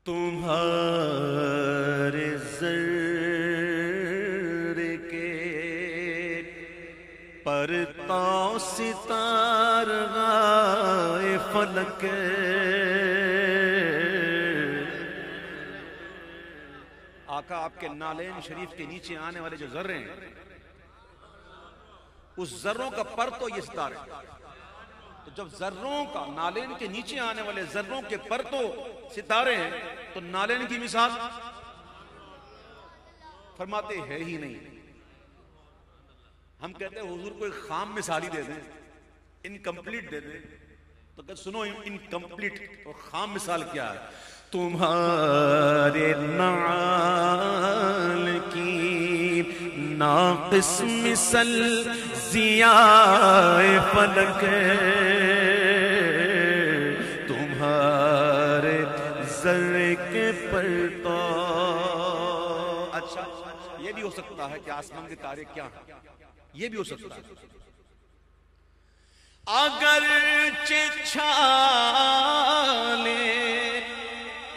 تمہارے زر کے پرتاؤ ستارغائے فلک، آقا آپ کے نالین شریف کے نیچے آنے والے جو ذرے ہیں، اس ذروں کا پر تو یہ ستارے، تو جب ذروں کا نالین کے نیچے آنے والے ذروں کے پر تو ستارے ہیں، تو نالین کی مثال فرماتے ہے ہی نہیں۔ ہم کہتے ہیں حضور کو ایک خام مثالی دے دیں، انکمپلیٹ دے دیں، تو کہ سنو انکمپلیٹ تو خام مثال کیا ہے؟ تمہارے نعال کی ناقص مثل ضیاء فلک، تمہارے زر کے پرتاؤ۔ اچھا یہ بھی ہو سکتا ہے کہ آسمان کے تارے کیا ہیں، یہ بھی ہو سکتا ہے۔ اگرچہ چھالے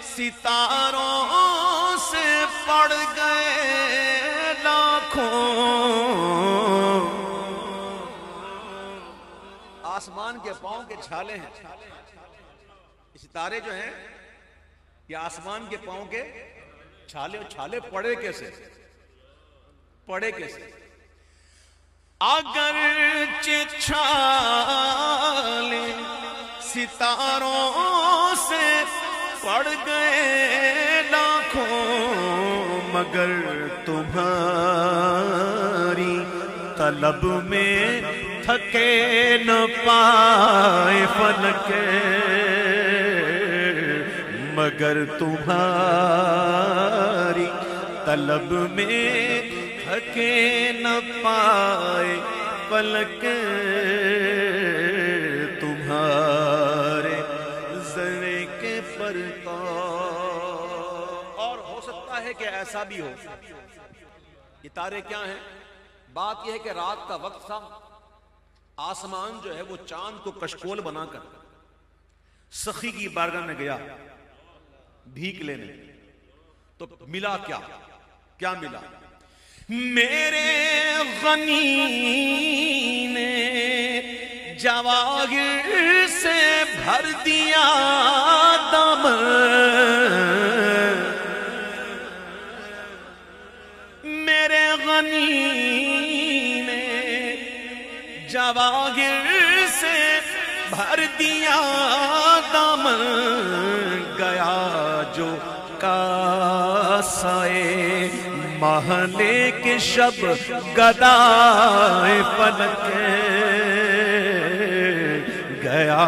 ستاروں سے پڑ گئے لاکھوں، آسمان کے پاؤں کے چھالے ہیں، ستارے جو ہیں یہ آسمان کے پاؤں کے چھالے، اور چھالے پڑے کیسے؟ پڑے کیسے؟ اگرچہ چھالے ستاروں سے پڑ گئے لاکھوں، مگر تمہاری طلب میں تھکے نہ پائے فلک، مگر تمہاری طلب میں تھکے نہ پائے فلک، تمہارے زرے کے پرتاؤ۔ اور ہو سکتا ہے کہ ایسا بھی ہو، یہ تارے کیا ہیں؟ بات یہ ہے کہ رات کا وقت تھا، آسمان جو ہے وہ چاند کو کشکول بنا کر سخی کی بارگاہ میں گیا بھیک لینے، تو ملا کیا؟ کیا ملا؟ میرے غنی نے جواہر سے بھر دیا دامن، میرے غنی نے جواہر سے بھر دیا دامن، گیا جو کاسائے محلے کے شب گدائے فلک، گیا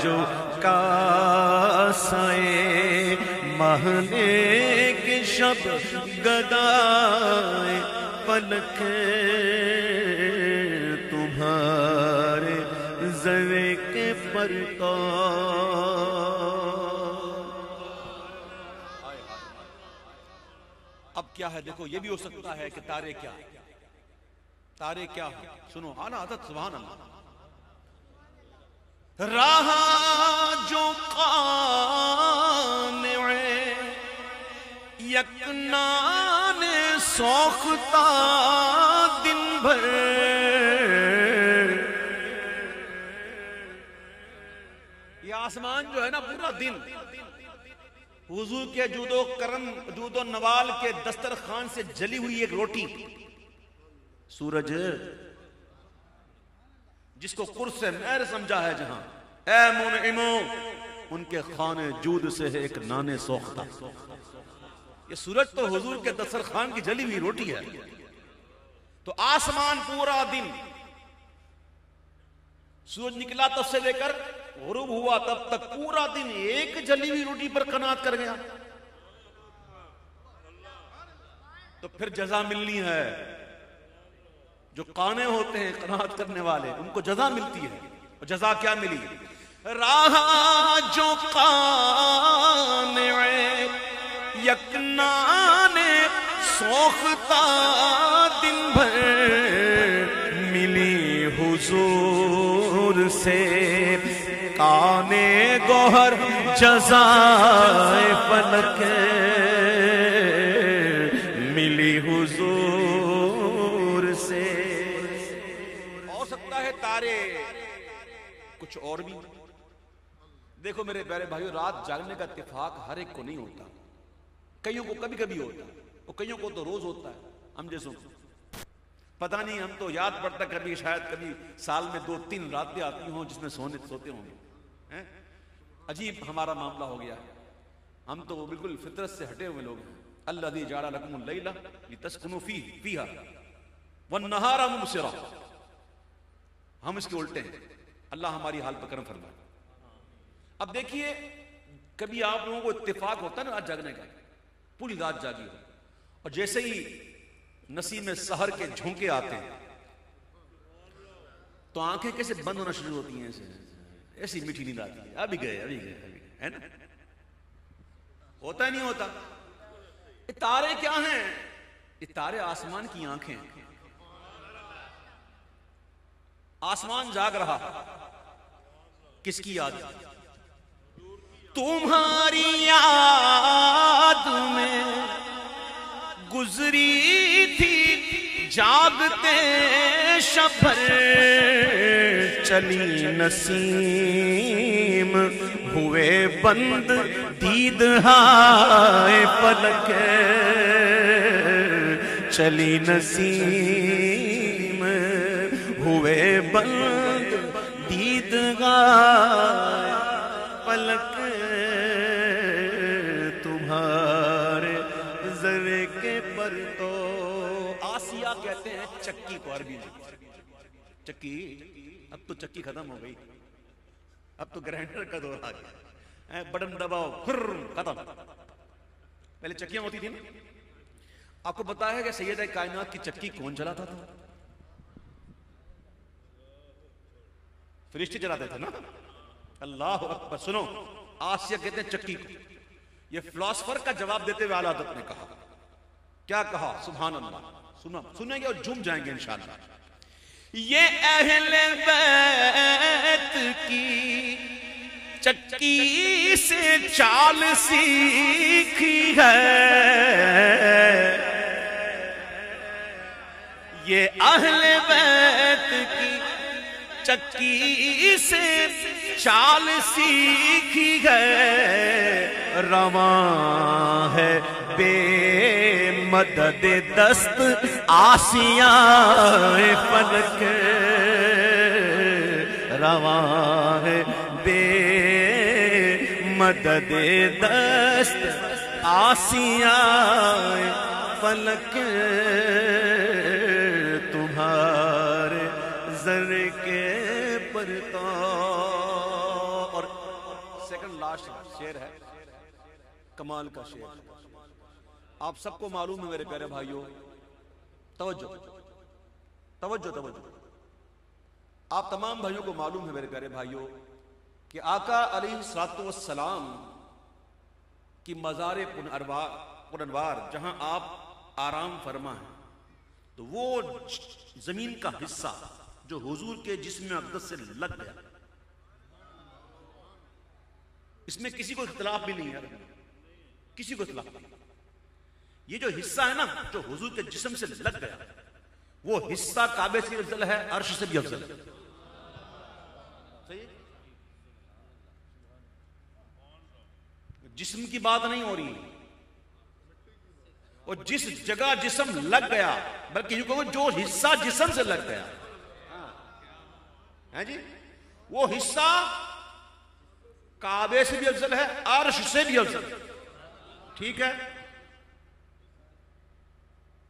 جو کاسائے محلے کے شب گدائے فلک، تمہارے زرے کے پرتاؤ۔ اب کیا ہے دیکھو، یہ بھی ہو سکتا ہے کہ تارے کیا ہیں؟ تارے کیا ہیں؟ سنو اعلیٰ حضرت سبحان اللہ۔ رہا جو قانع یکنان سوختہ دن بھر، یہ آسمان جو ہے نا پورا دن حضور کے جود و نوال کے دسترخوان سے جلی ہوئی ایک روٹی، سورج جس کو قرص مہر سمجھا ہے جہاں، اے منعمو ان کے خانے جود سے ہے ایک نانے سوختہ۔ یہ سورج تو حضور کے دسترخوان کی جلی ہوئی روٹی ہے، تو آسمان پورا دن، سورج نکلا تب سے لے کر غروب ہوا تب تک پورا دن ایک جلی ہوئی روٹی پر قناعت کر گیا، تو پھر جزا ملنی ہے۔ جو قانع ہوتے ہیں قناعت کرنے والے، ان کو جزا ملتی ہے، اور جزا کیا ملی؟ رہا جو قانع یکنان سوختہ دن بھر، ملی حضور سے کانے گوہر جزائے فلک، فلک ملی حضور سے. ہو سکتا ہے تارے کچھ اور بھی. دیکھو میرے پیارے بھائیو، رات جاگنے کا اتفاق ہر ایک کو نہیں ہوتا. کئیوں کو کبھی کبھی ہوتا ہے اور کئیوں کو تو روز ہوتا ہے. ہم جیسوں پتہ نہیں، ہم تو یاد پڑتا کبھی شاید کبھی سال میں 2-3 راتیں آتی ہوں جس میں سوتے ہوں گے. عجیب ہمارا معاملہ ہو گیا. ہم تو بالکل فطرت سے ہٹے ہوئے لوگ ہیں. الذی جعل لکم اللیل لتسکنوا فیہا والنہار مبصرا. ہم اس کے الٹے ہیں. اللہ ہماری حال پر کرم فرمائے. اب دیکھیے، کبھی آپ لوگوں کو اتفاق ہوتا ہے نا رات جاگنے کا، پوری رات جاگی ہو، اور جیسے ہی نسیم سحر کے جھونکے آتے ہیں تو آنکھیں کیسے بند ہونا شروع ہوتی ہیں. ایسی میٹھی نیند آتی ہے. ابھی گئے ہے نا. ہوتا ہی نہیں ہوتا. یہ تارے کیا ہیں؟ یہ تارے آسمان کی آنکھیں ہیں. آسمان جاگ رہا، کس کی یاد؟ تمہاری یاد میں گزری تھی جاگتے شبر، چلی نسیم ہوئے بند دید ہائے فلک، چلی نسیم ہوئے بند دید ہائے فلک، تمہارے ذرے کے پر تو. آسیہ کہتے ہیں چکی کو عربی میں. چکی، اب تو چکی ختم ہو گئی، اب تو گرائنڈر کا دور آ گیا. بٹن دباؤ ختم. پہلے چکیاں ہوتی تھی نا. آپ کو پتا ہے کہ سیدہ کائنات کی چکی کون چلاتا تھا؟ فرشتے چلاتے تھے نا. اللہ اکبر. سنو، آسیہ کہتے ہیں چکی کو. یہ فلاسفر کا جواب دیتے ہوئے اعلیٰ حضرت نے کہا. کیا کہا؟ سبحان اللہ. سنیں گے اور جھوم جائیں گے انشاءاللہ. یہ اہل بیت کی چکی سے چال سیکھی ہے، یہ اہل بیت کی چکی سے چال سیکھی ہے، رواں ہے بے مدد دست آسیہ فلک، رواں ہے بے مدد دست آسیہ فلک، تمہارے زر کے پرتا. اور سیکنڈ لاسٹ شعر ہے، کمال کا شعر. آپ سب کو معلوم ہے میرے پیارے بھائیوں، توجہ توجہ توجہ. آپ تمام بھائیوں کو معلوم ہے میرے پیارے بھائیوں کہ آقا علیہ الصلوۃ والسلام کی مزار پرانوار جہاں آپ آرام فرما ہیں، تو وہ زمین کا حصہ جو حضور کے جسم اقدس سے لگ گیا، اس میں کسی کو اختلاف بھی نہیں ہے، کسی کو اختلاف نہیں. یہ جو حصہ ہے نا جو حضور کے جسم سے لگ گیا، وہ حصہ کعبے سے افضل ہے، عرش سے بھی افضل ہے. صحیح؟ جسم کی بات نہیں ہو رہی، اور جس جگہ جسم لگ گیا، بلکہ یہ کہوں جو حصہ جسم سے لگ گیا ہے جی، وہ حصہ کعبے سے بھی افضل ہے، عرش سے بھی افضل ہے. ٹھیک ہے.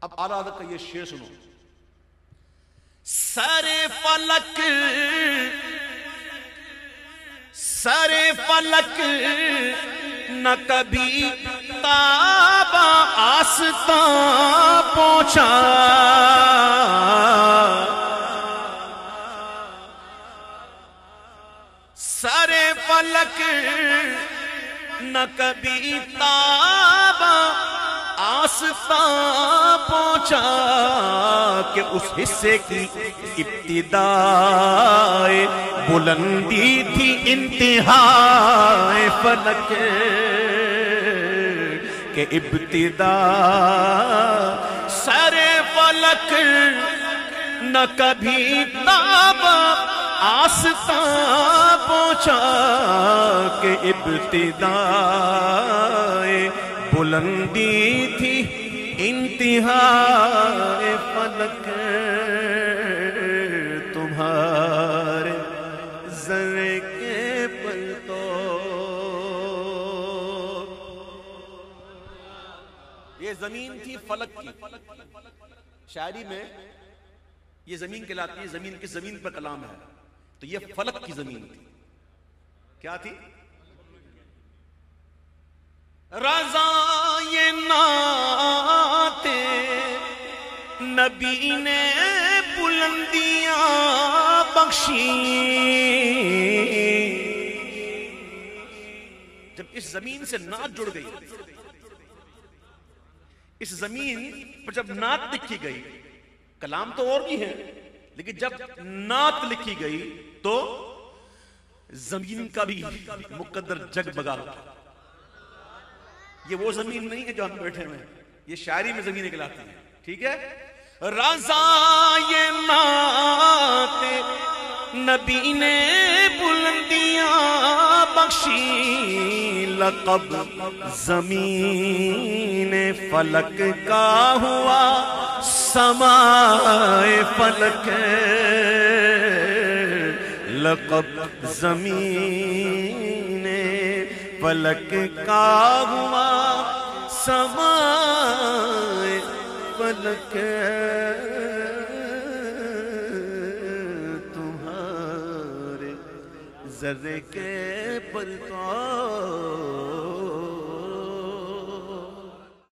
اب اعلیٰ حضرت کا یہ شعر سنو. سر فلک نہ کبھی تابا آستاں پہنچا، سر فلک نہ کبھی تابا آستاں پہنچا، کہ اس حصے کی ابتداء بلندی تھی انتہا فلک، کہ ابتدا سر فلک نہ کبھی تابا آستاں پہنچا کہ ابتدا بلندی تھی انتہا فلک تمہارے ذرے کے پلتوں. یہ زمین تھی فلک کی. شاعری میں یہ زمین کہلاتی ہے. زمین کس زمین پر کلام ہے؟ تو یہ فلک کی زمین تھی. کیا تھی؟ رضا یہ نعت نبی نے بلندیاں بخشی. جب اس زمین سے نعت جڑ گئی، اس زمین پر جب نعت لکھی گئی، کلام تو اور بھی ہے لیکن جب نعت لکھی گئی تو زمین کا بھی مقدر جگ بگا اٹھا. یہ وہ زمین نہیں ہے جو ہم بیٹھے ہوئے ہیں، یہ شاعری میں زمینیں کہلاتی ہیں. ٹھیک ہے؟ رضا یہ نعت نبی نے بلندیاں بخشی، لقب زمین فلک کا ہوا سمائے فلک. لقب زمین فلک کا ہوا سمائے فلک تمہارے ذرے کے پلتوں.